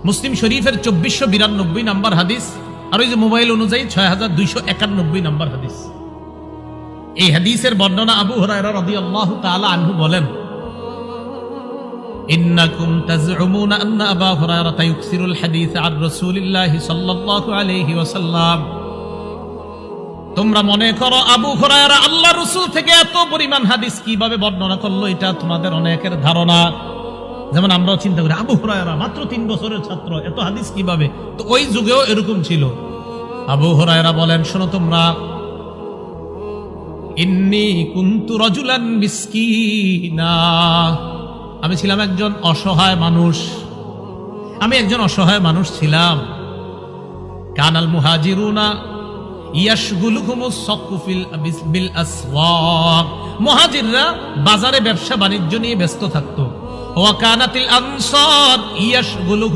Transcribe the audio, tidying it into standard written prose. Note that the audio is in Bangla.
মুসলিম শরীফের 2492 নম্বর হাদিস, আর ওই যে মোবাইল অনুযায়ী 6291 নম্বর হাদিস। এই হাদিসের বর্ণনা আবু হুরায়রা রাদিয়াল্লাহু তাআলা আনহু বলেন, ইন্নাকুম তাজউমুনা আন্না আবা হুরায়রা ইউকসিরুল হাদিস আন রাসূলিল্লাহি সাল্লাল্লাহু আলাইহি ওয়াসাল্লাম। তোমরা মনে করো আবু হুরায়রা আল্লাহর রাসূল থেকে এত পরিমাণ হাদিস কিভাবে বর্ণনা করলো, এটা তোমাদের অনেকের ধারণা। যেমন আমরাও চিন্তা করি আবু হুরায়রা মাত্র 3 বছরের ছাত্র, এত হাদিস কিভাবে? তো ওই যুগেও এরকম ছিল। আবু হুরায়রা বলেন, শোনো তোমরা, ইন্নী কুনতু রাজুলান মিসকিনা, আমি ছিলাম একজন অসহায় মানুষ। আমি একজন অসহায় মানুষ ছিলাম। কানাল মুহাজিরুনা ইয়াশগুলুহুমুস সাকু বিল আসওয়াক, মুহাজিররা বাজারে ব্যবসা বাণিজ্য নিয়ে ব্যস্ত থাকতো। ওয়া কানাতিল আনসার ইয়াশগুলুহুম